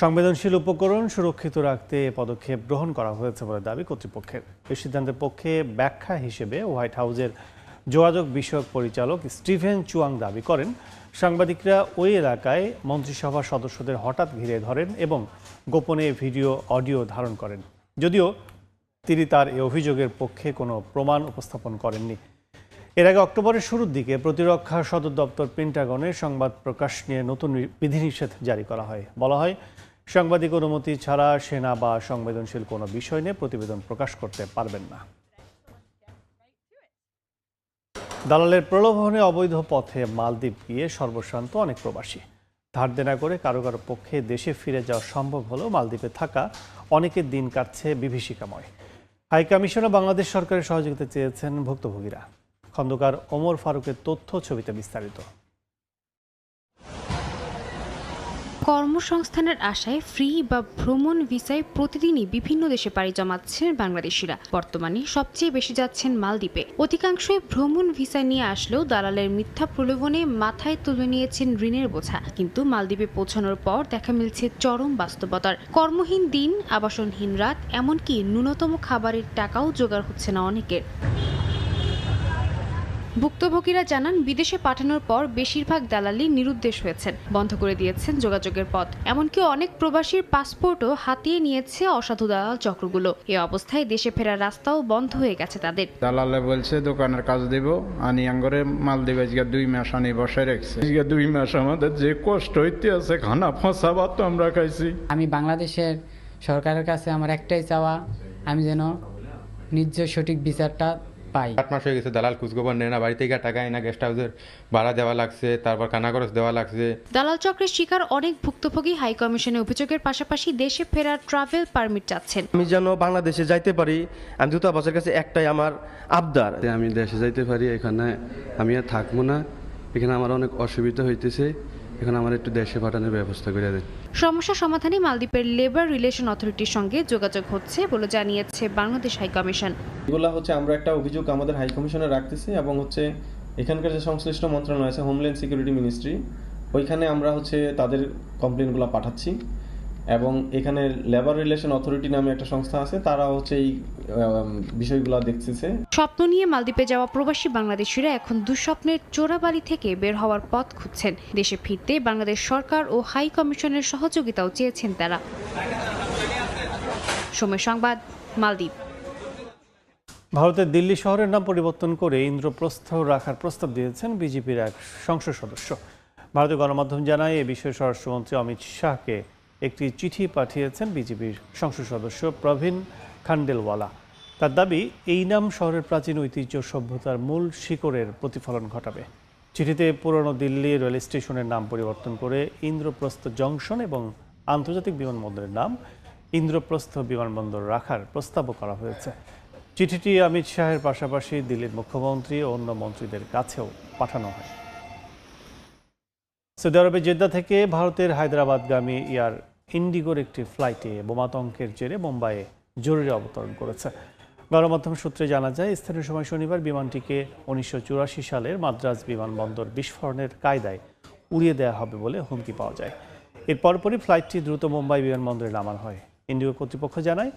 সংবেদনশীল উপকরণ সুরক্ষিত রাখতে পদক্ষেপ গ্রহণ করা হয়েছে বলে দাবি কর্তৃপক্ষের। এই সিদ্ধান্তের পক্ষে ব্যাখ্যা হিসেবে হোয়াইট হাউসের যোগাযোগ বিষয়ক পরিচালক স্টিভেন চুয়াং দাবি করেন, সাংবাদিকরা ওই এলাকায় মন্ত্রিসভার সদস্যদের হঠাৎ ঘিরে ধরেন এবং গোপনে ভিডিও অডিও ধারণ করেন। যদিও তিনি তার এই অভিযোগের পক্ষে কোনো প্রমাণ উপস্থাপন করেননি। এর আগে অক্টোবরের শুরুর দিকে প্রতিরক্ষা সদর দপ্তর পেন্টাগনে সংবাদ প্রকাশ নিয়ে নতুন বিধিনিষেধ জারি করা হয়। বলা হয়, সাংবাদিক অনুমতি ছাড়া সেনা বা সংবেদনশীল কোনো বিষয় নিয়ে প্রতিবেদন প্রকাশ করতে পারবেন না। দালালের প্রলোভনে অবৈধ পথে মালদ্বীপ গিয়ে সর্বশান্ত অনেক প্রবাসী। ধার দেনা করে কারো কারো পক্ষে দেশে ফিরে যাওয়া সম্ভব হলেও মালদ্বীপে থাকা অনেকের দিন কাটছে বিভীষিকাময়। হাইকমিশনে বাংলাদেশ সরকারের সহযোগিতা চেয়েছেন ভুক্তভোগীরা। খন্দকার ওমর ফারুকের তথ্য, ছবিতে বিস্তারিত। কর্মসংস্থানের আশায় ফ্রি বা ভ্রমণ ভিসায় প্রতিদিনই বিভিন্ন দেশে পাড়ি জমাচ্ছেন বাংলাদেশিরা। বর্তমানে সবচেয়ে বেশি যাচ্ছেন মালদ্বীপে। অধিকাংশই ভ্রমণ ভিসা নিয়ে আসলেও দালালের মিথ্যা প্রলোভনে মাথায় তুলে নিয়েছেন ঋণের বোঝা। কিন্তু মালদ্বীপে পৌঁছানোর পর দেখা মিলছে চরম বাস্তবতার। কর্মহীন দিন, আবাসনহীন রাত, এমনকি ন্যূনতম খাবারের টাকাও জোগাড় হচ্ছে না অনেকের। ভুক্তভোগীরা জানান, বিদেশে পাঠানোর পর বেশিরভাগ দালালি নিরুদ্দেশ হয়েছেন, বন্ধ করে দিয়েছেন যোগাযোগের পথ। এমনকি অনেক প্রবাসীর পাসপোর্টও হাতিয়ে নিয়েছে অসাধু দালাল চক্রগুলো। এ অবস্থায় দেশে ফেরার রাস্তাও বন্ধ হয়ে গেছে তাদের। দালালে বলছে দোকানের কাজ দিব, আনি আঙ্গরে মাল দিবে। 2 মাস আনি বসায় রাখছে। 2 মাস আমাদের যে কষ্ট হইতে আছে, খানা ফসা ভাত তো আমরা খাইছি। আমি বাংলাদেশের সরকারের কাছে আমার একটাই চাওয়া, আমি যেন নিজ সঠিক বিচারটা পাই। 8 মাস হয়ে গেছে দালাল খোঁজখবর নেয় না, বাড়ি থেকে টাকা না, গেস্ট হাউসের ভাড়া দেওয়া লাগছে, তারপর খানা খরচ দেওয়া লাগছে। দালাল চক্রের শিকার অনেক ভুক্তভোগী হাইকমিশনে অভিযোগের পাশাপাশি দেশে ফেরার ট্রাভেল পারমিট চাচ্ছেন। আমি যেন বাংলাদেশে যাইতে পারি, আমি দূতাবাসের কাছে একটাই আমার আবদার। আমি দেশে যাইতে পারি, এখানে আমি আর থাকবো না, এখানে আমার অনেক অসুবিধা হইতেছে, এখানে আমার একটু দেশে পাঠানোর ব্যবস্থা করে দেন। সমস্যা সমাধানে মালদ্বীপের লেবার রিলেশন অথরিটির সঙ্গে যোগাযোগ হচ্ছে বলে জানিয়েছে বাংলাদেশ হাইকমিশন। এগুলা হচ্ছে আমরা একটা অভিযোগ আমাদের হাইকমিশনে রাখতেছি এবং হচ্ছে এখানকার যে সংশ্লিষ্ট মন্ত্রণালয় আছে হোমল্যান্ড সিকিউরিটি মিনিস্ট্রি, ওইখানে আমরা তাদের কমপ্লেনগুলো পাঠাচ্ছি এবং এখানে লেবার রিলেশন অথরিটি নামে একটা সংস্থা আছে, তারা এই বিষয়গুলো দেখতেছে। স্বপ্ন নিয়ে মালদ্বীপে যাওয়া প্রবাসী বাংলাদেশিরা এখন দুঃস্বপ্নের চোরাবাড়ি থেকে বের হওয়ার পথ খুঁজছেন। দেশে ফিরতে বাংলাদেশ সরকার ও হাই কমিশনের সহযোগিতাও চেয়েছেন তারা। সময় সংবাদ, মালদ্বীপ। ভারতের দিল্লি শহরের নাম পরিবর্তন করে ইন্দ্রপ্রস্থ রাখার প্রস্তাব দিয়েছেন বিজেপির এক সংসদ সদস্য। ভারতীয় গণমাধ্যম জানায় এ বিষয়ে স্বরাষ্ট্রমন্ত্রী অমিত শাহকে একটি চিঠি পাঠিয়েছেন বিজেপির সংসদ সদস্য প্রবীণ খান্ডেলওয়ালা। তার দাবি, এই নাম শহরের প্রাচীন ঐতিহ্য সভ্যতার মূল শিকড়ের প্রতিফলন ঘটাবে। চিঠিতে পুরনো দিল্লি রেল স্টেশনের নাম পরিবর্তন করে ইন্দ্রপ্রস্থ জংশন এবং আন্তর্জাতিক বিমানবন্দরের নাম ইন্দ্রপ্রস্থ বিমানবন্দর রাখার প্রস্তাবও করা হয়েছে। চিঠিটি অমিত শাহের পাশাপাশি দিল্লির মুখ্যমন্ত্রী ও অন্য মন্ত্রীদের কাছেও পাঠানো হয়। সৌদি আরবের জেদ্দা থেকে ভারতের হায়দ্রাবাদগামী এয়ার ইন্ডিগোর একটি ফ্লাইটে বোমাতঙ্কের জেরে মুম্বাইয়ে জরুরি অবতরণ করেছে। গণমাধ্যম সূত্রে জানা যায়, স্থানীয় সময় শনিবার বিমানটিকে 1984 সালের মাদ্রাজ বিমানবন্দর বিস্ফোরণের কায়দায় উড়িয়ে দেওয়া হবে বলে হুমকি পাওয়া যায়। এর পরপরই ফ্লাইটটি দ্রুত মুম্বাই বিমানবন্দরে নামানো হয়। ইন্ডিগো কর্তৃপক্ষ জানায়,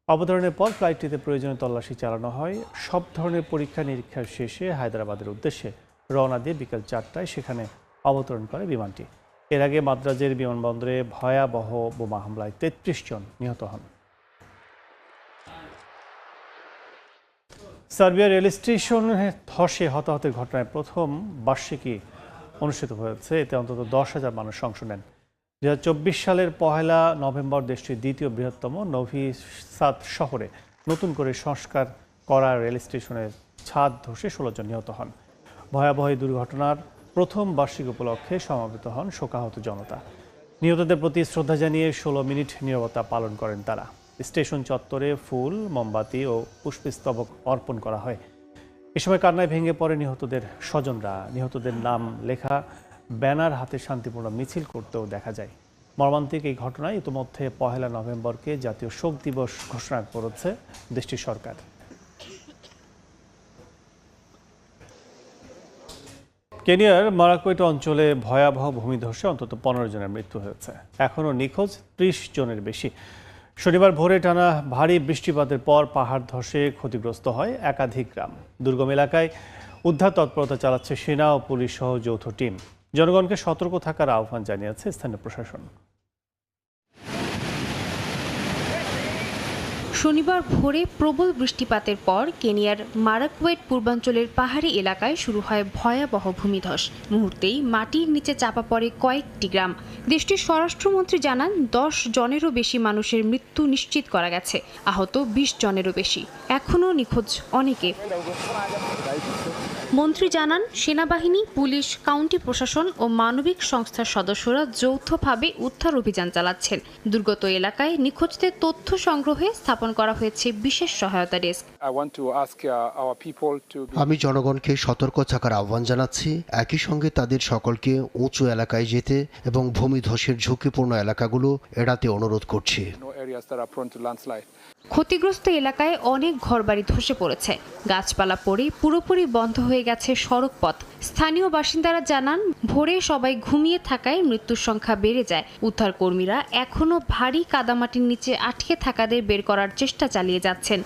অবতরণের পর ফ্লাইটটিতে প্রয়োজনীয় তল্লাশি চালানো হয়। সব ধরনের পরীক্ষা নিরীক্ষার শেষে হায়দ্রাবাদের উদ্দেশ্যে রওনা দিয়ে বিকেল 4টায় সেখানে অবতরণ করে বিমানটি। এর আগে মাদ্রাজের বিমানবন্দরে ভয়াবহ বোমা হামলায় 33 জন নিহত হন। সার্বিয়া রেল স্টেশনে ধসে হতাহতের ঘটনায় প্রথম বার্ষিকী অনুষ্ঠিত হয়েছে। এতে অন্তত 10,000 মানুষ অংশ নেন। 2024 সালের 1 নভেম্বর দেশটির দ্বিতীয় বৃহত্তম নোভি সাদ শহরে নতুন করে সংস্কার করা রেল স্টেশনের ছাদ ধসে 16 জন নিহত হন। ভয়াবহ এই দুর্ঘটনার প্রথম বার্ষিক উপলক্ষে সমবেত হন শোকাহত জনতা। নিহতদের প্রতি শ্রদ্ধা জানিয়ে 16 মিনিট নীরবতা পালন করেন তারা। স্টেশন চত্বরে ফুল, মোমবাতি ও পুষ্পস্তবক অর্পণ করা হয়। এ সময় কান্নায় ভেঙে পড়ে নিহতদের স্বজনরা। নিহতদের নাম লেখা ব্যানার হাতে শান্তিপূর্ণ মিছিল করতেও দেখা যায়। মর্মান্তিক এই ঘটনায় ইতিমধ্যে 1 নভেম্বরকে জাতীয় শোক দিবস ঘোষণা করেছে দেশটির সরকার। কেনিয়ার মারাকুয়েট অঞ্চলে ভয়াবহ ভূমিধসে অন্তত 15 জনের মৃত্যু হয়েছে। এখনও নিখোঁজ 30 জনের বেশি। শনিবার ভোরে টানা ভারী বৃষ্টিপাতের পর পাহাড় ধসে ক্ষতিগ্রস্ত হয় একাধিক গ্রাম। দুর্গম এলাকায় উদ্ধার তৎপরতা চালাচ্ছে সেনা ও পুলিশ সহ যৌথ টিম। জনগণকে সতর্ক থাকার আহ্বান জানিয়েছে স্থানীয় প্রশাসন। শনিবার ভোরে প্রবল বৃষ্টিপাতের পর কেনিয়ার মারাকুয়েট পূর্বাঞ্চলের পাহাড়ি এলাকায় শুরু হয় ভয়াবহ ভূমিধস। মুহূর্তেই মাটির নিচে চাপা পড়ে কয়েকটি গ্রাম। দেশটির স্বরাষ্ট্রমন্ত্রী জানান, 10 জনেরও বেশি মানুষের মৃত্যু নিশ্চিত করা গেছে, আহত 20 জনেরও বেশি। এখনও নিখোঁজ অনেকে। মন্ত্রী জানান, সেনাবাহিনী, পুলিশ, কাউন্টি প্রশাসন ও মানবিক সংস্থার সদস্যরা যৌথভাবে উদ্ধার অভিযান চালাচ্ছেন। দুর্গত এলাকায় নিখোঁজদের তথ্য সংগ্রহে স্থাপন করা হয়েছে বিশেষ সহায়তা ডেস্ক। আমি জনগণকে সতর্ক থাকার আহ্বান জানাচ্ছি। একই সঙ্গে তাদের সকলকে উঁচু এলাকায় যেতে এবং ভূমিধসের ঝুঁকিপূর্ণ এলাকাগুলো এড়াতে অনুরোধ করছি। ক্ষতিগ্রস্ত এলাকায় অনেক ঘরবাড়ি ধসে পড়েছে। গাছপালা পড়ে পুরোপুরি বন্ধ হয়ে গেছে সড়ক পথ। স্থানীয় বাসিন্দারা জানান, ভোরে সবাই ঘুমিয়ে থাকায় মৃত্যুর সংখ্যা বেড়ে যায়। উদ্ধার কর্মীরা এখনও ভারী কাদামাটির নিচে আটকে থাকাদের বের করার চেষ্টা চালিয়ে যাচ্ছেন।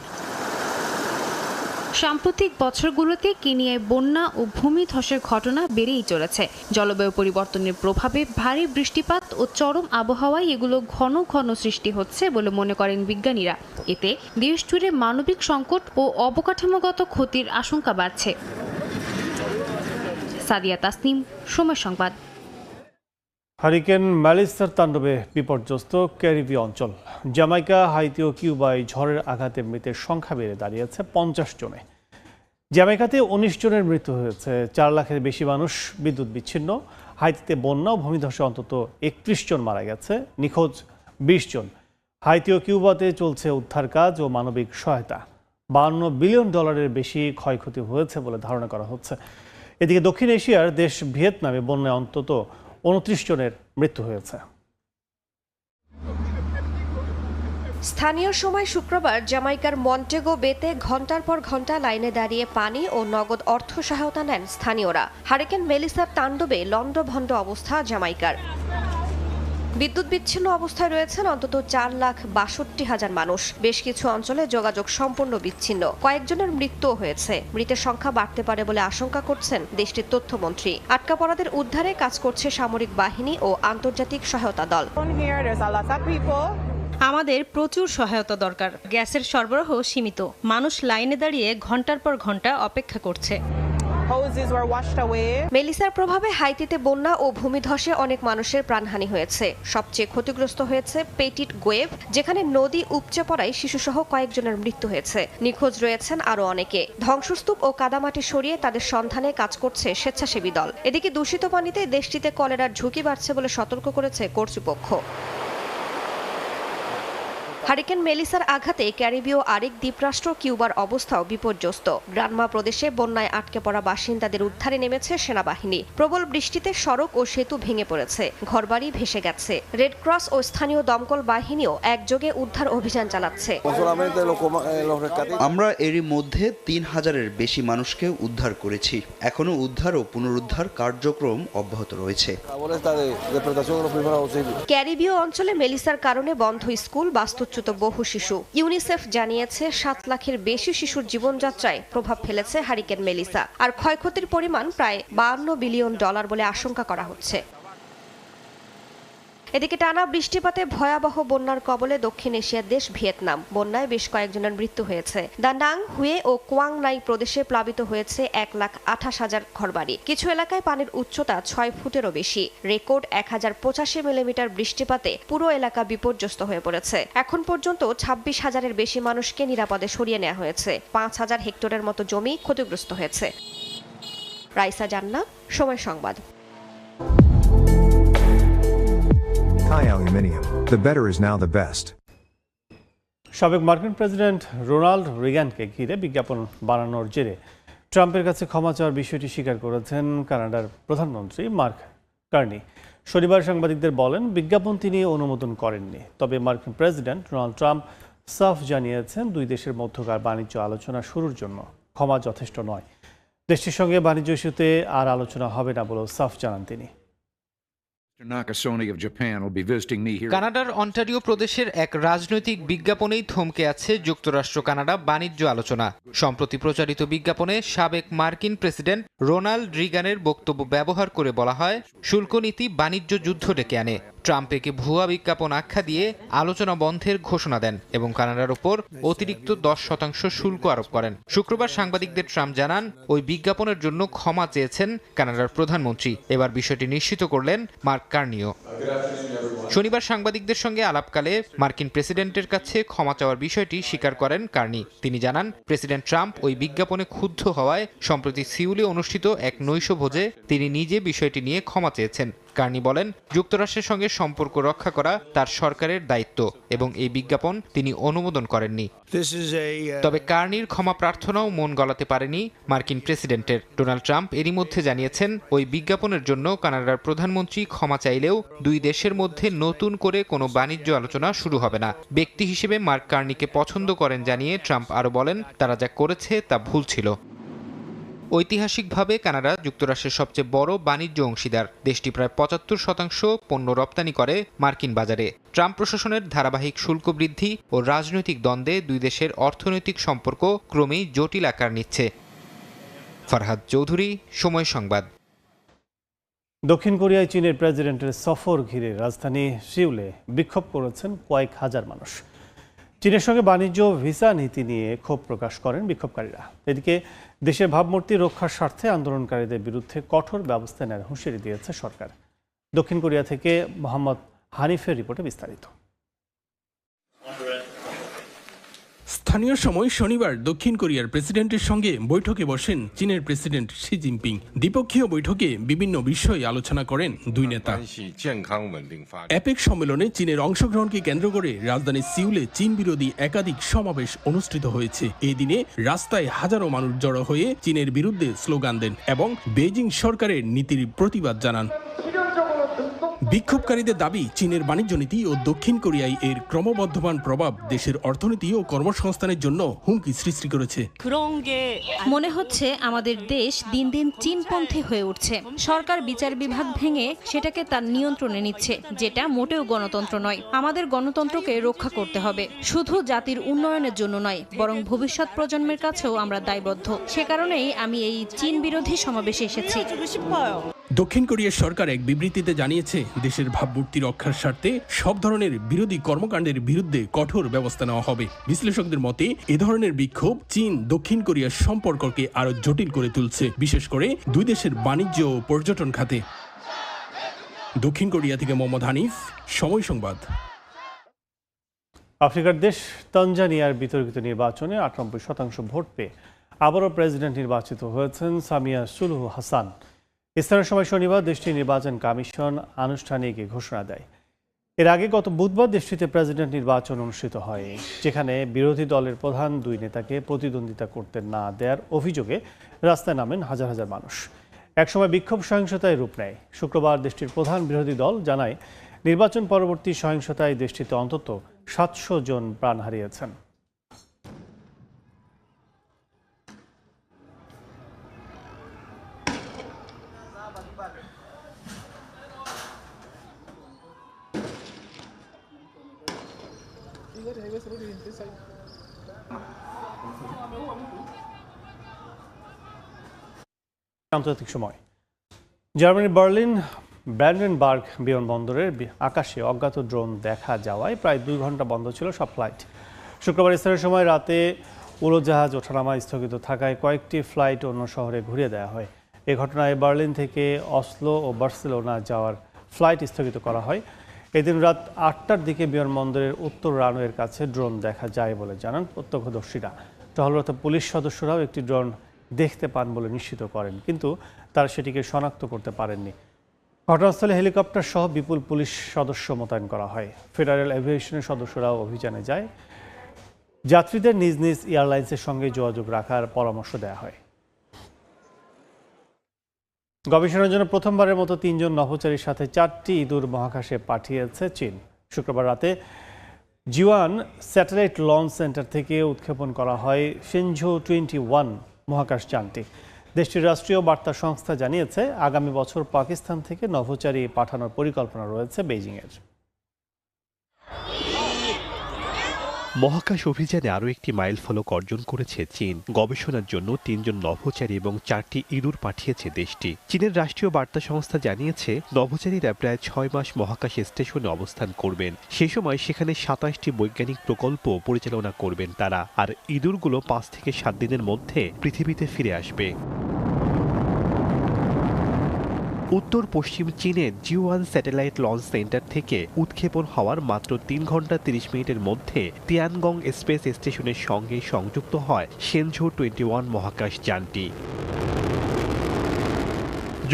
সাম্প্রতিক বছরগুলোতে কেনিয়ায় বন্যা ও ভূমিধসের ঘটনা বেড়েই চলেছে। জলবায়ু পরিবর্তনের প্রভাবে ভারী বৃষ্টিপাত ও চরম আবহাওয়ায় এগুলো ঘন ঘন সৃষ্টি হচ্ছে বলে মনে করেন বিজ্ঞানীরা। এতে দেশ জুড়ে মানবিক সংকট ও অবকাঠামোগত ক্ষতির আশঙ্কা বাড়ছে। সাদিয়া তাসনিম, সময় সংবাদ। হারিকেন ম্যালিসার তাণ্ডবে বিপর্যস্ত ক্যারিবীয় অঞ্চল। জামাইকা, হাইতি ও কিউবায় ঝড়ের আঘাতে মৃতের সংখ্যা বেড়ে দাঁড়িয়েছে 50 জনে। জামাইকাতে 19 জনের মৃত্যু হয়েছে। 4 লাখের বেশি মানুষ বিদ্যুৎ বিচ্ছিন্ন। হাইতিতে বন্যা ও ভূমিধসে অন্তত 31 জন মারা গেছে, নিখোঁজ 20 জন। হাইতি ও কিউবাতে চলছে উদ্ধার কাজ ও মানবিক সহায়তা। $52 বিলিয়ন বেশি ক্ষয়ক্ষতি হয়েছে বলে ধারণা করা হচ্ছে। এদিকে দক্ষিণ এশিয়ার দেশ ভিয়েতনামে বন্যায় অন্তত 29 জনের মৃত্যু হয়েছে। স্থানীয় সময় শুক্রবার জামাইকার মন্টেগো বেতে ঘণ্টার পর ঘণ্টা লাইনে দাঁড়িয়ে পানি ও নগদ অর্থ সহায়তা নেন স্থানীয়রা। হারিকেন মেলিসার তাণ্ডবে লণ্ডভণ্ড অবস্থা জামাইকার। বিদ্যুৎ বিচ্ছিন্ন অবস্থায় রয়েছেন অন্তত 4,62,000 মানুষ। বেশ কিছু অঞ্চলে যোগাযোগ সম্পূর্ণ বিচ্ছিন্ন। কয়েকজনের মৃত্যুও হয়েছে। মৃতের সংখ্যা বাড়তে পারে বলে আশঙ্কা করছেন দেশটির তথ্যমন্ত্রী। আটকা পড়াদের উদ্ধারে কাজ করছে সামরিক বাহিনী ও আন্তর্জাতিক সহায়তা দল। আমাদের প্রচুর সহায়তা দরকার। গ্যাসের সরবরাহ সীমিত। মানুষ লাইনে দাঁড়িয়ে ঘণ্টার পর ঘণ্টা অপেক্ষা করছে। মেলিসার প্রভাবে হাইতিতে বন্যা ও ভূমিধসে অনেক মানুষের প্রাণহানি হয়েছে। সবচেয়ে ক্ষতিগ্রস্ত হয়েছে পেটিট গোয়েভ, যেখানে নদী উপচে পড়ায় শিশুসহ কয়েকজনের মৃত্যু হয়েছে। নিখোঁজ রয়েছেন আরও অনেকে। ধ্বংসস্তূপ ও কাদামাটি সরিয়ে তাদের সন্ধানে কাজ করছে স্বেচ্ছাসেবী দল। এদিকে দূষিত পানিতে দেশটিতে কলেরার ঝুঁকি বাড়ছে বলে সতর্ক করেছে কর্তৃপক্ষ। হারিকেন মেলিসার আঘাতে ক্যারিবীয় আরেক দ্বীপরাষ্ট্র কিউবার অবস্থাও বিপর্যস্ত। গ্রানমা প্রদেশে বন্যায় আটকে পড়া বাসিন্দাদের উদ্ধারে নেমেছে সেনাবাহিনী। প্রবল বৃষ্টিতে সড়ক ও সেতু ভেঙে পড়েছে, ঘরবাড়ি ভেসে গেছে। রেড ক্রস ও স্থানীয় দমকল বাহিনীও একযোগে উদ্ধার অভিযান চালাচ্ছে। আমরা এরই মধ্যে 3,000-এর বেশি মানুষকে উদ্ধার করেছি। এখনো উদ্ধার ও পুনরুদ্ধার কার্যক্রম অব্যাহত রয়েছে। ক্যারিবীয় অঞ্চলে মেলিসার কারণে বন্ধ স্কুল, বাস্তুচ্যুত বহু শিশু। ইউনিসেফ জানিয়েছে 7 লাখের বেশি শিশুর জীবনযাত্রায় প্রভাব ফেলেছে হারিকেন মেলিসা। আর ক্ষয়ক্ষতির পরিমাণ প্রায় $52 বিলিয়ন বলে আশঙ্কা করা হচ্ছে। এদিকে টানা বৃষ্টিপাতে ভয়াবহ বন্যার কবলে দক্ষিণ এশিয়ার দেশ ভিয়েতনাম। বন্যায় বেশ কয়েকজনের মৃত্যু হয়েছে। দা নাং, হুয়ে ও কোয়াং নাই প্রদেশে প্লাবিত হয়েছে 1,28,000 ঘরবাড়ি। কিছু এলাকায় পানির উচ্চতা 6 ফুটেরও বেশি। রেকর্ড 1085 মিলিমিটার বৃষ্টিপাতে পুরো এলাকা বিপর্যস্ত হয়ে পড়েছে। এখন পর্যন্ত 26,000-এর বেশি মানুষকে নিরাপদে সরিয়ে নেওয়া হয়েছে। 5,000 হেক্টরের মতো জমি ক্ষতিগ্রস্ত হয়েছে। রাইসা জান্না, সময় সংবাদ। Thai Aluminium. The better is now the best. সাবেক মার্কিন প্রেসিডেন্ট রোনাল্ড রিগানকে ঘিরে বিজ্ঞাপন বানানোর জেরে ট্রাম্পের কাছে ক্ষমা চাওয়ার বিষয়টি স্বীকার করেছেন কানাডার প্রধানমন্ত্রী মার্ক কার্নি। শনিবার সাংবাদিকদের বলেন, বিজ্ঞাপন তিনি অনুমোদন করেননি। তবে মার্কিন প্রেসিডেন্ট ডোনাল্ড ট্রাম্প সাফ জানিয়েছেন, দুই দেশের মধ্যকার বাণিজ্য আলোচনা শুরুর জন্য ক্ষমা যথেষ্ট নয়। দেশটির সঙ্গে বাণিজ্য ইস্যুতে আর আলোচনা হবে না বলেও সাফ জানান তিনি। কানাডার অন্টারিও প্রদেশের এক রাজনৈতিক বিজ্ঞাপনেই থমকে আছে যুক্তরাষ্ট্র কানাডা বাণিজ্য আলোচনা। সম্প্রতি প্রচারিত বিজ্ঞাপনে সাবেক মার্কিন প্রেসিডেন্ট রোনাল্ড রিগানের বক্তব্য ব্যবহার করে বলা হয়, শুল্ক নীতি বাণিজ্য যুদ্ধ ডেকে আনে। ট্রাম্প একে ভুয়া বিজ্ঞাপন আখ্যা দিয়ে আলোচনা বন্ধের ঘোষণা দেন এবং কানাডার উপর অতিরিক্ত 10% শুল্ক আরোপ করেন। শুক্রবার সাংবাদিকদের ট্রাম্প জানান, ওই বিজ্ঞাপনের জন্য ক্ষমা চেয়েছেন কানাডার প্রধানমন্ত্রী। এবার বিষয়টি নিশ্চিত করলেন মার্ক কার্নিও। শনিবার সাংবাদিকদের সঙ্গে আলাপকালে মার্কিন প্রেসিডেন্টের কাছে ক্ষমা চাওয়ার বিষয়টি স্বীকার করেন কার্নি। তিনি জানান, প্রেসিডেন্ট ট্রাম্প ওই বিজ্ঞাপনে ক্ষুব্ধ হওয়ায় সম্প্রতি সিউলে অনুষ্ঠিত এক নৈশভোজে তিনি নিজে বিষয়টি নিয়ে ক্ষমা চেয়েছেন। কার্নি বলেন, যুক্তরাষ্ট্রের সঙ্গে সম্পর্ক রক্ষা করা তার সরকারের দায়িত্ব এবং এই বিজ্ঞাপন তিনি অনুমোদন করেননি। তবে কার্নির ক্ষমা প্রার্থনাও মন গলাতে পারেনি মার্কিন প্রেসিডেন্টের। ডোনাল্ড ট্রাম্প এরই মধ্যে জানিয়েছেন, ওই বিজ্ঞাপনের জন্য কানাডার প্রধানমন্ত্রী ক্ষমা চাইলেও দুই দেশের মধ্যে নতুন করে কোনো বাণিজ্য আলোচনা শুরু হবে না। ব্যক্তি হিসেবে মার্ক কার্নিকে পছন্দ করেন জানিয়ে ট্রাম্প আরও বলেন, তারা যা করেছে তা ভুল ছিল। ঐতিহাসিকভাবে কানাডা যুক্তরাষ্ট্রের সবচেয়ে বড় বাণিজ্য অংশীদার। দেশটি প্রায় 75% পণ্য রপ্তানি করে মার্কিন বাজারে। ট্রাম্প প্রশাসনের ধারাবাহিক শুল্ক বৃদ্ধি ও রাজনৈতিক দ্বন্দ্বে দুই দেশের অর্থনৈতিক সম্পর্ক ক্রমেই জটিল আকার নিচ্ছে। ফরহাদ চৌধুরী, সময় সংবাদ। দক্ষিণ কোরিয়ায় চীনের প্রেসিডেন্টের সফর ঘিরে রাজধানী সিউলে বিক্ষোভ করেছেন কয়েক হাজার মানুষ। চীনের সঙ্গে বাণিজ্য ভিসা নীতি নিয়ে ক্ষোভ প্রকাশ করেন বিক্ষোভকারীরা। এদিকে দেশের ভাবমূর্তি রক্ষার স্বার্থে আন্দোলনকারীদের বিরুদ্ধে কঠোর ব্যবস্থা নেওয়ার হুঁশিয়ারি দিয়েছে সরকার। দক্ষিণ কোরিয়া থেকে মোহাম্মদ হানিফের রিপোর্টে বিস্তারিত। স্থানীয় সময় শনিবার দক্ষিণ কোরিয়ার প্রেসিডেন্টের সঙ্গে বৈঠকে বসেন চীনের প্রেসিডেন্ট শি জিনপিং। দ্বিপক্ষীয় বৈঠকে বিভিন্ন বিষয় আলোচনা করেন দুই নেতা। অ্যাপেক সম্মেলনে চীনের অংশগ্রহণকে কেন্দ্র করে রাজধানী সিউলে চীন বিরোধী একাধিক সমাবেশ অনুষ্ঠিত হয়েছে। এই দিনে রাস্তায় হাজারো মানুষ জড়ো হয়ে চীনের বিরুদ্ধে স্লোগান দেন এবং বেইজিং সরকারের নীতির প্রতিবাদ জানান। বিক্ষোভকারীদের দাবি চীনের বাণিজ্য নীতি ও দক্ষিণ কোরিয়ায় এর ক্রমবর্ধমান প্রভাব দেশের অর্থনীতি ও কর্মসংস্থানের জন্য হুমকি সৃষ্টি করেছে। মনে হচ্ছে আমাদের দেশ দিন দিন চীনপন্থী হয়ে উঠছে। সরকার বিচার বিভাগ ভেঙে সেটাকে তার নিয়ন্ত্রণে নিচ্ছে, যেটা মোটেও গণতন্ত্র নয়। আমাদের গণতন্ত্রকে রক্ষা করতে হবে, শুধু জাতির উন্নয়নের জন্য নয়, বরং ভবিষ্যৎ প্রজন্মের কাছেও আমরা দায়বদ্ধ। সে কারণেই আমি এই চীন বিরোধী সমাবেশে এসেছি। দক্ষিণ কোরিয়ার সরকার এক বিবৃতিতে জানিয়েছে দেশের ভাবমূর্তি রক্ষার স্বার্থে সব ধরনের বিরোধী কর্মকাণ্ডের বিরুদ্ধে কঠোর ব্যবস্থা নেওয়া হবে। বিশ্লেষকদের মতে এ ধরনের বিক্ষোভ চীন দক্ষিণ কোরিয়ার সম্পর্ককে আরো জটিল করে তুলছে, বিশেষ করে দুই দেশের বাণিজ্য ও পর্যটন খাতে। দক্ষিণ কোরিয়া থেকে মোহাম্মদ হানিফ, সময় সংবাদ। আফ্রিকার দেশ তানজানিয়ার বিতর্কিত নির্বাচনে 98% ভোট পেয়ে আবারও প্রেসিডেন্ট নির্বাচিত হয়েছেন সামিয়া সুলুহু হাসান। স্থানীয় সময় শনিবার দেশটির নির্বাচন কমিশন আনুষ্ঠানিক ঘোষণা দেয়। এর আগে গত বুধবার দেশটিতে প্রেসিডেন্ট নির্বাচন অনুষ্ঠিত হয়, যেখানে বিরোধী দলের প্রধান দুই নেতাকে প্রতিদ্বন্দ্বিতা করতে না দেওয়ার অভিযোগে রাস্তায় নামেন হাজার হাজার মানুষ। একসময় বিক্ষোভ সহিংসতায় রূপ নেয়। শুক্রবার দেশটির প্রধান বিরোধী দল জানায় নির্বাচন পরবর্তী সহিংসতায় দেশটিতে অন্তত 700 জন প্রাণ হারিয়েছেন। আন্তর্জাতিক সময়। জার্মানির বার্লিন ব্র্যান্ডেনবার্গ বিমানবন্দরের আকাশে অজ্ঞাত ড্রোন দেখা যাওয়ায় প্রায় 2 ঘন্টা বন্ধ ছিল সব ফ্লাইট। শুক্রবার স্থানীয় সময় রাতে উড়োজাহাজ ওঠানামা স্থগিত থাকায় কয়েকটি ফ্লাইট অন্য শহরে ঘুরিয়ে দেওয়া হয়। এ ঘটনায় বার্লিন থেকে অসলো ও বার্সেলোনা যাওয়ার ফ্লাইট স্থগিত করা হয়। এদিন রাত 8টার দিকে বিমানবন্দরের উত্তর রানওয়ের কাছে ড্রোন দেখা যায় বলে জানান প্রত্যক্ষদর্শীরা। টহলরত পুলিশ সদস্যরাও একটি ড্রোন দেখতে পান বলে নিশ্চিত করেন, কিন্তু তারা সেটিকে শনাক্ত করতে পারেননি। ঘটনাস্থলে হেলিকপ্টার সহ বিপুল পুলিশ সদস্য মোতায়েন করা হয়। ফেডারেল এভিয়েশনের সদস্যরাও অভিযানে যায়। যাত্রীদের নিজ নিজ এয়ারলাইন্সের সঙ্গে যোগাযোগ রাখার পরামর্শ দেওয়া হয়। গবেষণার জন্য প্রথমবারের মতো 3 জন নভোচারীর সাথে 4টি ইঁদুর মহাকাশে পাঠিয়েছে চীন। শুক্রবার রাতে জিওয়ান স্যাটেলাইট লঞ্চ সেন্টার থেকে উৎক্ষেপণ করা হয় শিনঝু 21 মহাকাশ যানটি। দেশটির রাষ্ট্রীয় বার্তা সংস্থা জানিয়েছে আগামী বছর পাকিস্তান থেকে নভোচারী পাঠানোর পরিকল্পনা রয়েছে বেইজিংয়ের। মহাকাশ অভিযানে আরও একটি মাইলফলক অর্জন করেছে চীন। গবেষণার জন্য 3 জন নভোচারী এবং 4টি ইঁদুর পাঠিয়েছে দেশটি। চীনের রাষ্ট্রীয় বার্তা সংস্থা জানিয়েছে নভোচারীরা প্রায় 6 মাস মহাকাশ স্টেশনে অবস্থান করবেন। সেই সময় সেখানে 27টি বৈজ্ঞানিক প্রকল্প পরিচালনা করবেন তারা। আর ইঁদুরগুলো 5 থেকে 7 দিনের মধ্যে পৃথিবীতে ফিরে আসবে। উত্তর পশ্চিম চীনের জিওয়ান স্যাটেলাইট লঞ্চ সেন্টার থেকে উৎক্ষেপণ হওয়ার মাত্র 3 ঘন্টা 30 মিনিটের মধ্যে তিয়ানগং স্পেস স্টেশনের সঙ্গে সংযুক্ত হয় শিনঝু 21 মহাকাশ যানটি।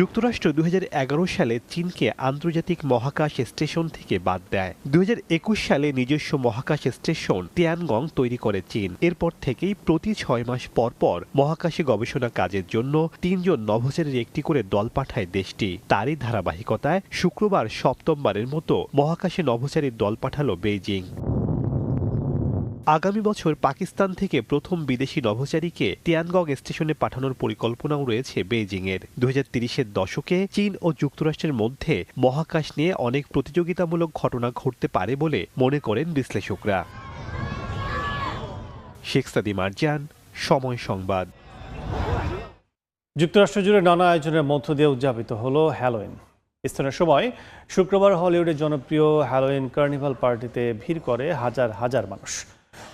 যুক্তরাষ্ট্র 2011 সালে চীনকে আন্তর্জাতিক মহাকাশ স্টেশন থেকে বাদ দেয়। 2021 সালে নিজস্ব মহাকাশ স্টেশন তিয়ানগং তৈরি করে চীন। এরপর থেকেই প্রতি 6 মাস পর পর মহাকাশে গবেষণা কাজের জন্য 3 জন নভোচারীর একটি করে দল পাঠায় দেশটি। তারই ধারাবাহিকতায় শুক্রবার 7মবারের মতো মহাকাশে নভোচারীর দল পাঠালো বেইজিং। আগামী বছর পাকিস্তান থেকে প্রথম বিদেশি নভোচারীকে তিয়ানগং স্টেশনে পাঠানোর পরিকল্পনাও রয়েছে বেইজিংয়ের। 2030-এর দশকে চীন ও যুক্তরাষ্ট্রের মধ্যে মহাকাশ নিয়ে অনেক প্রতিযোগিতামূলক ঘটনা ঘটতে পারে বলে মনে করেন বিশ্লেষকরা। শেখ সাদি মারজান, সময় সংবাদ। যুক্তরাষ্ট্র জুড়ে নানা আয়োজনের মধ্য দিয়ে উদযাপিত হলো হ্যালোইন। স্থানীয় সময় শুক্রবার হলিউডের জনপ্রিয় হ্যালোইন কার্নিভাল পার্টিতে ভিড় করে হাজার হাজার মানুষ।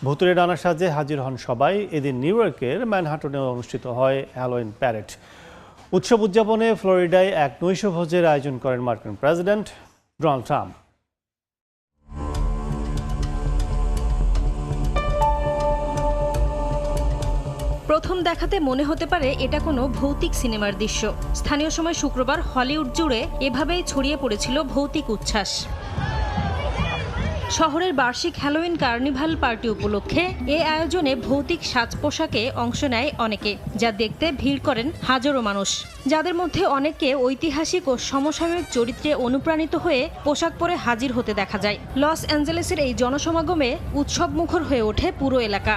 ভুতুড়ে নানা সাজে হাজির হন সবাই। এদিন নিউ ইয়র্কের ম্যানহাটনে অনুষ্ঠিত হয় হ্যালোইন প্যারেড। উৎসব উদযাপনে ফ্লোরিডায় এক নৈশভোজের আয়োজন করেন মার্কিন প্রেসিডেন্ট ডোনাল্ড ট্রাম্প। প্রথম দেখাতে মনে হতে পারে এটা কোনো ভৌতিক সিনেমার দৃশ্য। স্থানীয় সময় শুক্রবার হলিউড জুড়ে এভাবেই ছড়িয়ে পড়েছিল ভৌতিক উচ্ছ্বাস। শহরের বার্ষিক হ্যালোউইন কার্নিভাল পার্টি উপলক্ষে এ আয়োজনে ভৌতিক সাজ পোশাকে অংশ নেয় অনেকে, যা দেখতে ভিড় করেন হাজারো মানুষ, যাদের মধ্যে অনেককে ঐতিহাসিক ও সমসাময়িক চরিত্রে অনুপ্রাণিত হয়ে পোশাক পরে হাজির হতে দেখা যায়। লস অ্যাঞ্জেলেসের এই জনসমাগমে উৎসব মুখর হয়ে ওঠে পুরো এলাকা।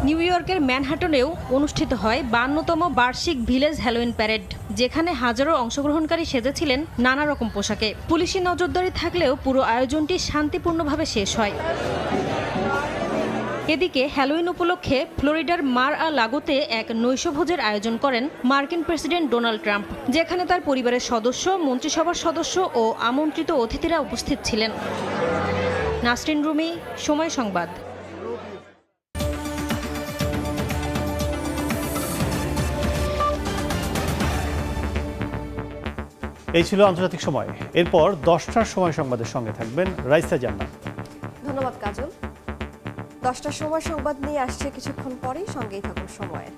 নিউ ইয়র্কের ম্যানহাটনেও অনুষ্ঠিত হয় 52তম বার্ষিক ভিলেজ হ্যালোউইন প্যারেড, যেখানে হাজারো অংশগ্রহণকারী সেজেছিলেন নানা রকম পোশাকে। পুলিশি নজরদারি থাকলেও পুরো আয়োজনটি শান্তিপূর্ণভাবে শেষ হয়। এদিকে হ্যালোউইন উপলক্ষে ফ্লোরিডার মার-আ-লাগোতে এক নৈশভোজের আয়োজন করেন মার্কিন প্রেসিডেন্ট ডোনাল্ড ট্রাম্প, যেখানে তার পরিবারের সদস্য, মন্ত্রিসভার সদস্য ও আমন্ত্রিত অতিথিরা উপস্থিত ছিলেন। নাসরিন রুমি, সময় সংবাদ। এই ছিল আন্তর্জাতিক সময়। এরপর 10টার সময় সংবাদের সঙ্গে থাকবেন রাইসা জান্নাত। ধন্যবাদ কাজল। 10টার সময় সংবাদ নিয়ে আসছে কিছুক্ষণ পরেই, সঙ্গেই থাকুন সময়ের।